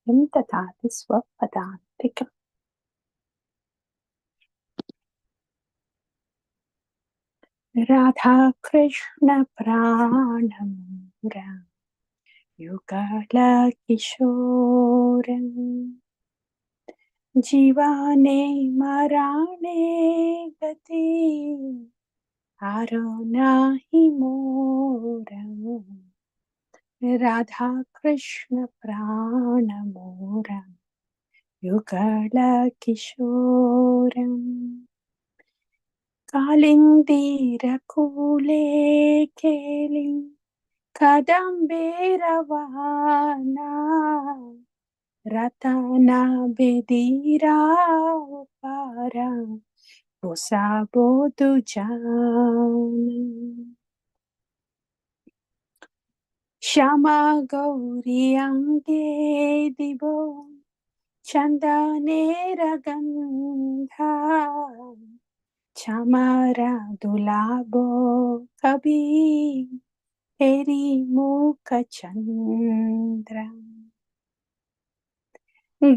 वाक्यं ददाति स्वपदान्तिकम्. राधाकृष्णप्राणमुरा युगलकिशोरम् जीवाने मराणे गति आरो नाही मोरम्. राधाकृष्णप्राणमुरा युगलकिशोरम् कालिन्दीरकूले केलि कदम्बेरवाना रतनाभिधीरा पारा पुसाबोधुजान श्यामा गौरी अंगे दिवो चंदनेरगंधा चमरा दुलाबो कभी हेरी मुख चंद्र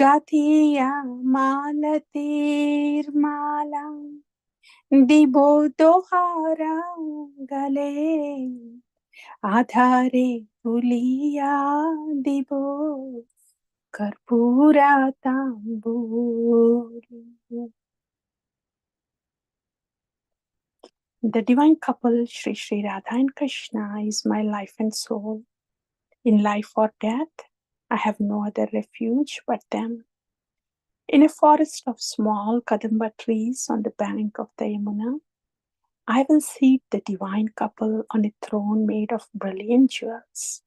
गाथिया मालतीर्माला दिबो दोहारा गले आधारे तुलिया दिबो कर्पूरा तांबूरी. The divine couple Shri Shri Radha and Krishna is my life and soul. In life or death, I have no other refuge but them. In a forest of small Kadamba trees on the bank of the Yamuna, I will seat the divine couple on a throne made of brilliant jewels.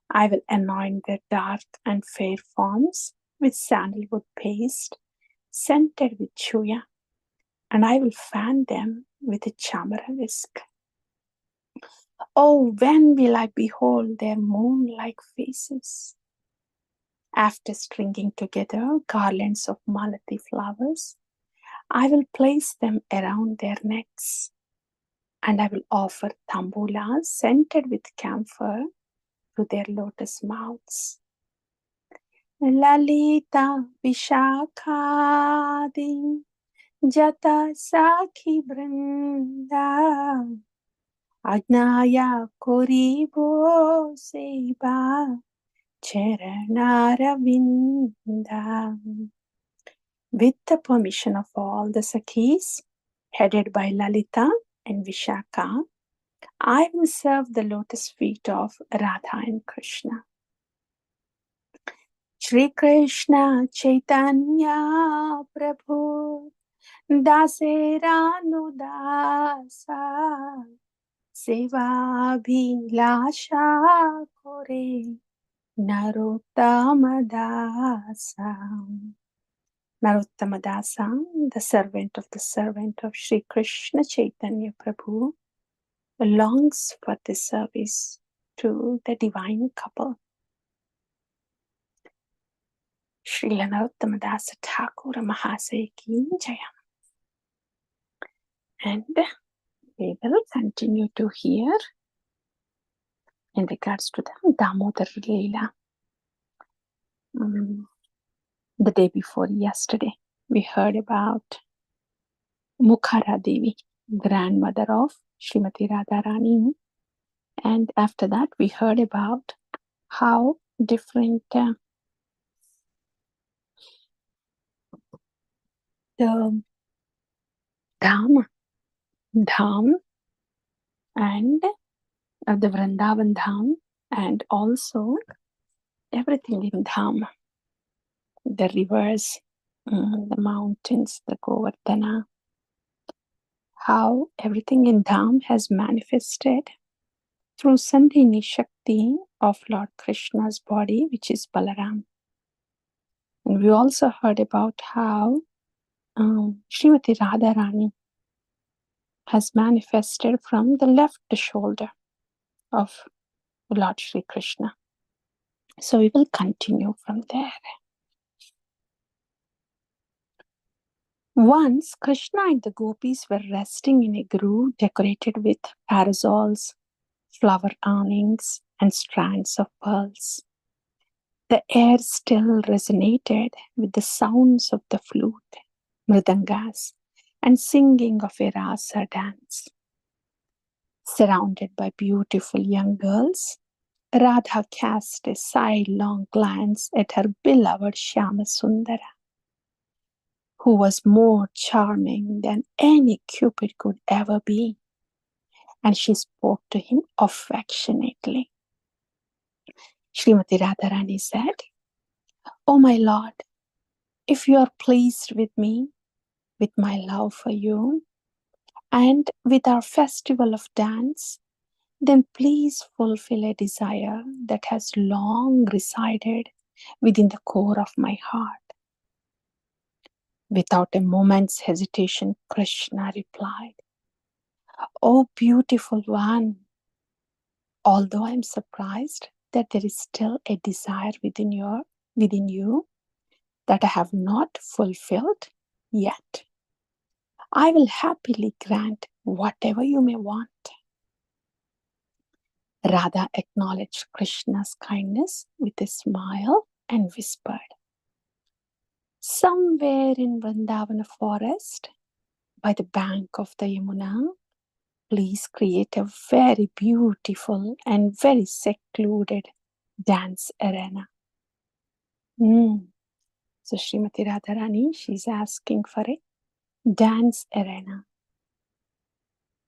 I will anoint their dark and fair forms with sandalwood paste, scented with chuya, and I will fan them with a chamara whisk. Oh, when will I behold their moon-like faces? After stringing together garlands of malati flowers, I will place them around their necks, and I will offer tambulas scented with camphor to their lotus mouths. Lalita Vishakadi Jata Sakhi Brinda Agnaya Koribo Seba Charanaravinda. With the permission of all the Sakhis, headed by Lalita and Vishaka, I will serve the lotus feet of Radha and Krishna. Shri Krishna Chaitanya Prabhu Dasera Dasa Seva Bhilasha Kore Narottama Dasa. Narottama Dasa, the servant of Shri Krishna Chaitanya Prabhu, longs for this service to the divine couple. Srila Narottama Dasa Thakur Mahasaya Ki Jaya. And we will continue to hear in regards to the Damodar Leela. The day before yesterday, we heard about Mukhara Devi, grandmother of Srimati Radharani. And after that, we heard about how different the Dham and the Vrindavan Dham, and also everything in Dham, the rivers, the mountains, the Govardhana, how everything in Dham has manifested through Sandhini Shakti of Lord Krishna's body, which is Balaram. And we also heard about how Srimati Radharani has manifested from the left shoulder of Lord Shri Krishna. So we will continue from there. Once Krishna and the gopis were resting in a grove decorated with parasols, flower awnings, and strands of pearls. The air still resonated with the sounds of the flute, mridangas, and singing of a rasa dance. Surrounded by beautiful young girls, Radha cast a sidelong glance at her beloved Shyamasundara, who was more charming than any Cupid could ever be, and she spoke to him affectionately. Srimati Radharani said, "Oh my lord, if you are pleased with me, with my love for you, and with our festival of dance, then please fulfill a desire that has long resided within the core of my heart." Without a moment's hesitation, Krishna replied, "Oh, beautiful one, although I am surprised that there is still a desire within you that I have not fulfilled yet, I will happily grant whatever you may want." Radha acknowledged Krishna's kindness with a smile and whispered, "Somewhere in Vrindavana forest, by the bank of the Yamuna, please create a very beautiful and very secluded dance arena." So Srimati Radharani, she's asking for a dance arena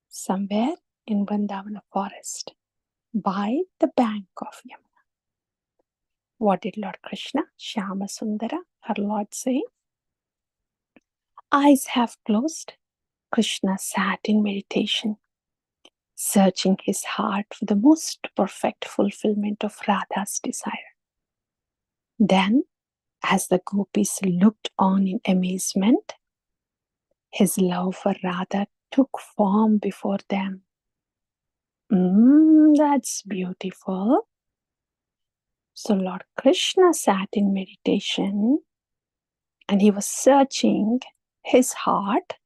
somewhere in Vrindavana forest by the bank of Yamuna. What did Lord Krishna, Shyama Sundara, her Lord, say? Eyes half closed, Krishna sat in meditation, searching his heart for the most perfect fulfillment of Radha's desire. Then, as the gopis looked on in amazement, his love for Radha took form before them. That's beautiful. So Lord Krishna sat in meditation and he was searching his heart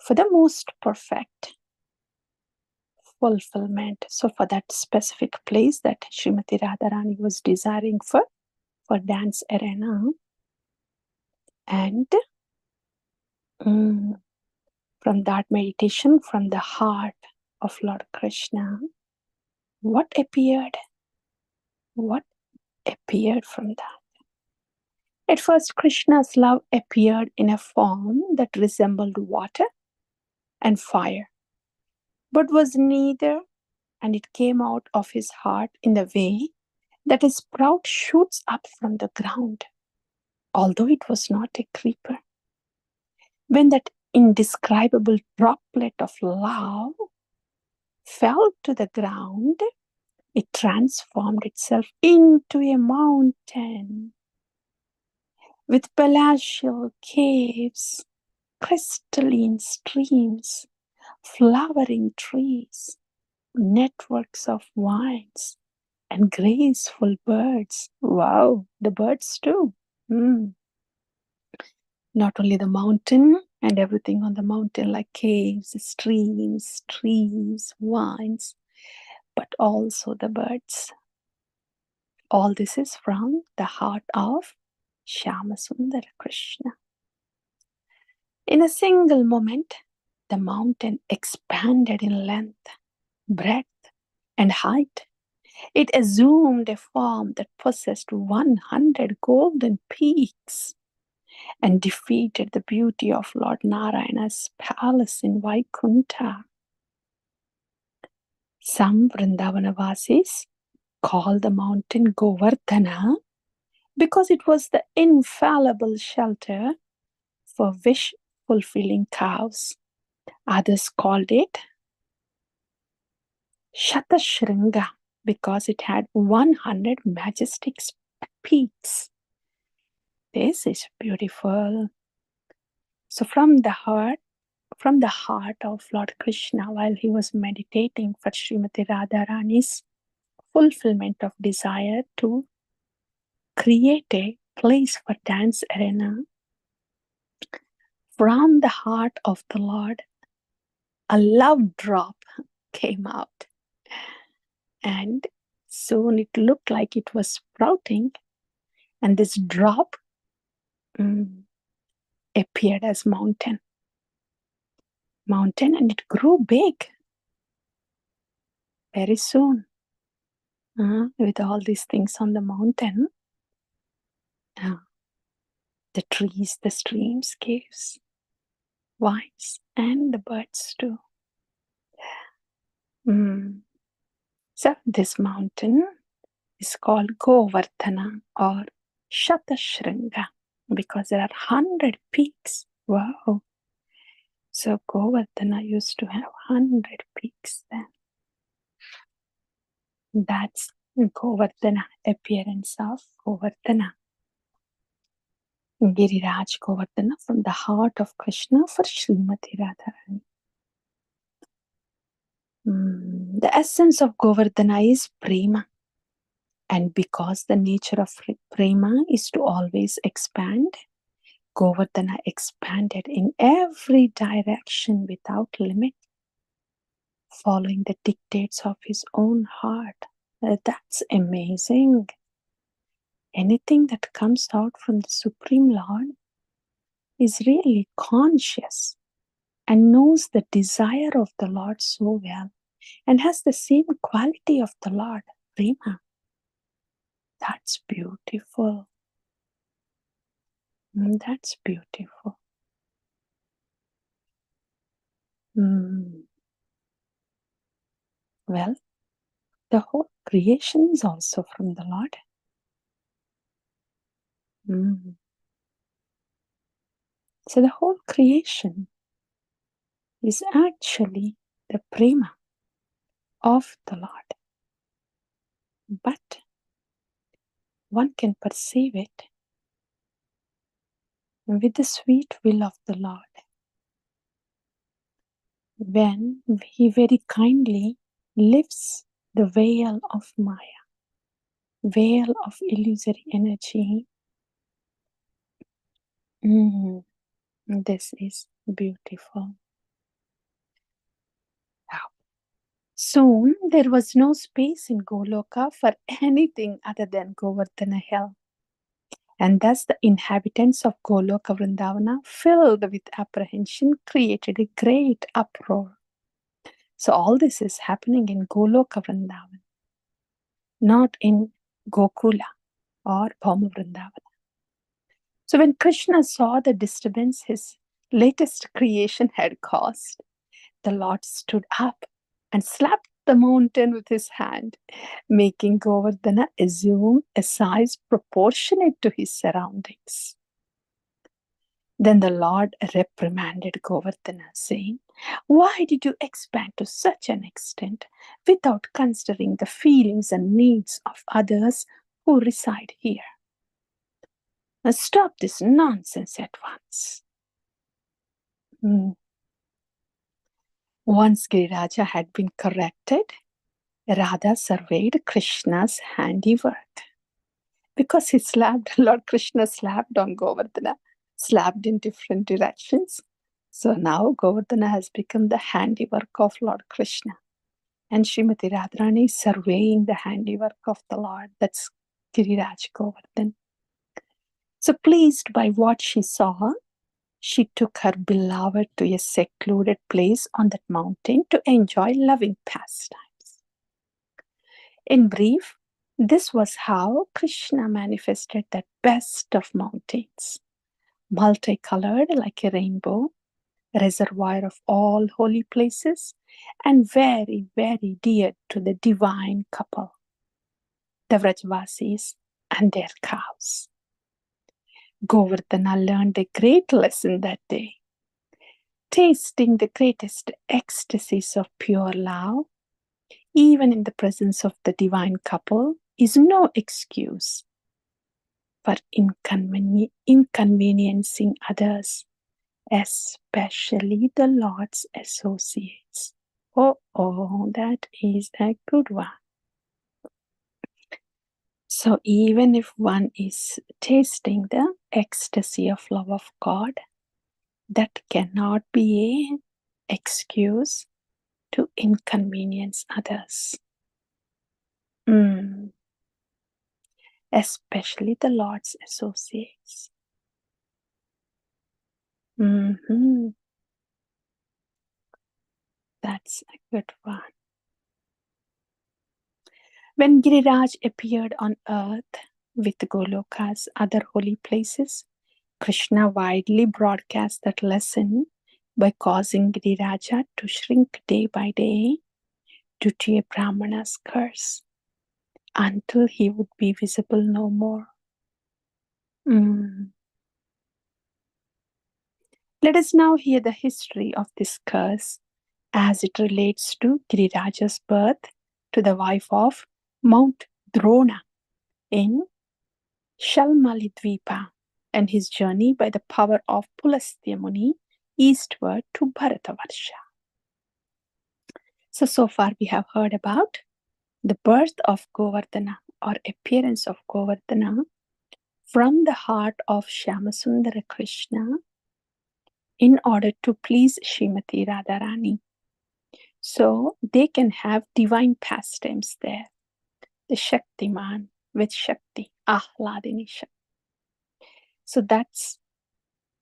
for the most perfect fulfillment. So for that specific place that Srimati Radharani was desiring for dance arena. And from that meditation, from the heart of Lord Krishna, what appeared? What appeared from that? At first, Krishna's love appeared in a form that resembled water and fire, but was neither, and it came out of his heart in the way that a sprout shoots up from the ground, although it was not a creeper. When that indescribable droplet of love fell to the ground, it transformed itself into a mountain with palatial caves, crystalline streams, flowering trees, networks of vines, and graceful birds. Wow, the birds too. Not only the mountain and everything on the mountain, like caves, streams, trees, vines, but also the birds. All this is from the heart of Shyamasundara Krishna. In a single moment, the mountain expanded in length, breadth, and height. It assumed a form that possessed 100 golden peaks and defeated the beauty of Lord Narayana's palace in Vaikuntha. Some Vrindavana-vasis call the mountain Govardhana because it was the infallible shelter for wish-fulfilling cows. Others called it Shatashringa because it had 100 majestic peaks. This is beautiful. So from the heart of Lord Krishna, while he was meditating for Srimati Radharani's fulfillment of desire to create a place for dance arena, from the heart of the Lord, a love drop came out. And Soon it looked like it was sprouting, and this drop appeared as mountain, and it grew big very soon. With all these things on the mountain, the trees, the streams, caves, vines, and the birds too. So this mountain is called Govardhana or Shatashringa because there are 100 peaks. Wow. So Govardhana used to have 100 peaks then. That's Govardhana, appearance of Govardhana. Giriraj Govardhana from the heart of Krishna for Srimati Radharani. The essence of Govardhana is prema. And because the nature of prema is to always expand, Govardhana expanded in every direction without limit, following the dictates of his own heart. That's amazing. Anything that comes out from the Supreme Lord is really conscious and knows the desire of the Lord so well and has the same quality of the Lord, prema. That's beautiful. That's beautiful. Well, the whole creation is also from the Lord. So the whole creation is actually the prema of the Lord. But one can perceive it with the sweet will of the Lord when He very kindly lifts the veil of Maya, veil of illusory energy. This is beautiful. Soon there was no space in Goloka for anything other than Govardhana hill. And thus the inhabitants of Goloka Vrindavana, filled with apprehension, created a great uproar. So all this is happening in Goloka Vrindavan, not in Gokula or Bhauma Vrindavana. So when Krishna saw the disturbance his latest creation had caused, the Lord stood up and slapped the mountain with his hand, making Govardhana assume a size proportionate to his surroundings. Then the Lord reprimanded Govardhana, saying, "Why did you expand to such an extent without considering the feelings and needs of others who reside here? Now stop this nonsense at once." Once Giriraja had been corrected, Radha surveyed Krishna's handiwork. Because Lord Krishna slapped on Govardhana, slapped in different directions. So now Govardhana has become the handiwork of Lord Krishna. And Srimati Radharani is surveying the handiwork of the Lord. That's Giriraj Govardhan. So pleased by what she saw, she took her beloved to a secluded place on that mountain to enjoy loving pastimes. In brief, this was how Krishna manifested that best of mountains, multicolored like a rainbow, reservoir of all holy places, and very, very dear to the divine couple, the Vrajvasis and their cows. Govardhana learned a great lesson that day. Tasting the greatest ecstasies of pure love, even in the presence of the divine couple, is no excuse for inconveniencing others, especially the Lord's associates. Oh, that is a good one. So even if one is tasting the ecstasy of love of God, that cannot be an excuse to inconvenience others. Especially the Lord's associates. Mhm. That's a good one. When Giriraj appeared on earth with Goloka's other holy places, Krishna widely broadcast that lesson by causing Giriraja to shrink day by day due to a Brahmana's curse until he would be visible no more. Let us now hear the history of this curse as it relates to Giriraja's birth to the wife of Mount Drona in Shalmalidvipa and his journey by the power of Pulastya Muni eastward to Bharatavarsha. So far we have heard about the birth of Govardhana or appearance of Govardhana from the heart of Shyamasundara Krishna in order to please Srimati Radharani. So they can have divine pastimes there. The Shaktiman with Shakti, Ahladini Shakti. So that's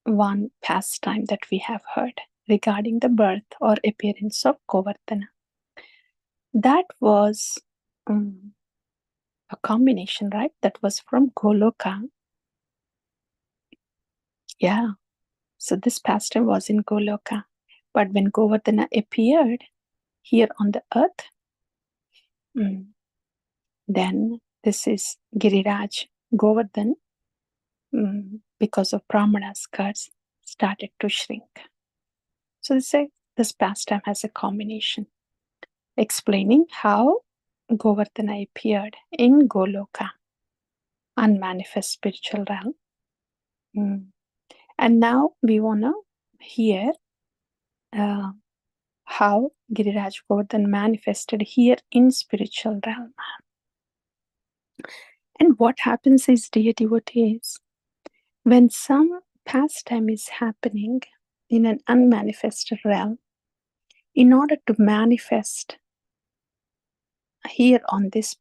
one pastime that we have heard regarding the birth or appearance of Govardhana. That was a combination, right? That was from Goloka. Yeah. So this pastime was in Goloka. But when Govardhana appeared here on the earth, then this is Giriraj Govardhan, because of Brahmana's curse, started to shrink. So this pastime has a combination explaining how Govardhana appeared in Goloka, unmanifest spiritual realm. And now we want to hear how Giriraj Govardhan manifested here in spiritual realm. And what happens is, dear devotees, when some pastime is happening in an unmanifested realm, in order to manifest here on this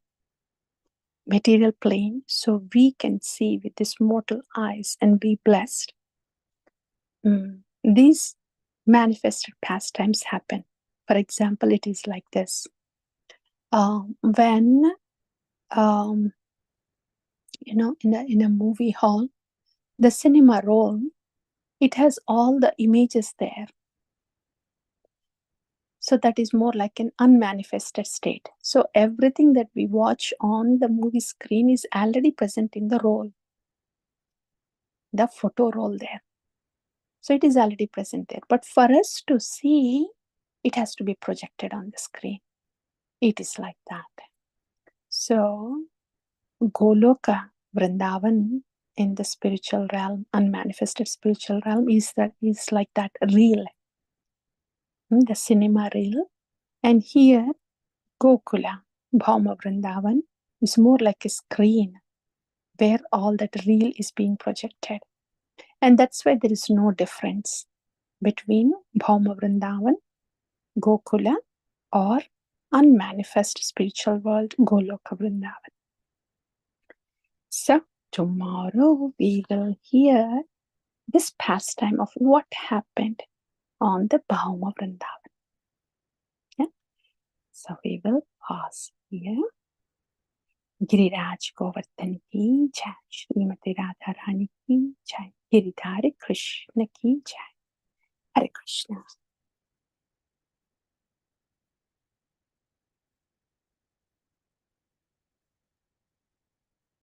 material plane, so we can see with this mortal eyes and be blessed, these manifested pastimes happen. For example, it is like this. When in a movie hall, the cinema roll, it has all the images there. So that is more like an unmanifested state. So everything that we watch on the movie screen is already present in the roll, the photo roll there. So it is already present there. But for us to see, it has to be projected on the screen. It is like that. So Goloka, Vrindavan in the spiritual realm, unmanifested spiritual realm, is like that reel, the cinema reel. And here, Gokula, Bhauma Vrindavan, is more like a screen where all that reel is being projected. And that's why there is no difference between Bhauma Vrindavan, Gokula, or unmanifest spiritual world, Goloka Vrindavan. So tomorrow we will hear this pastime of what happened on the Bhauma Vrindavan. Yeah? So we will pause here. Giriraj Govardhan की जय, श्रीमती राधा रानी की जय, गिरिधारी कृष्ण की जय. Hare Krishna.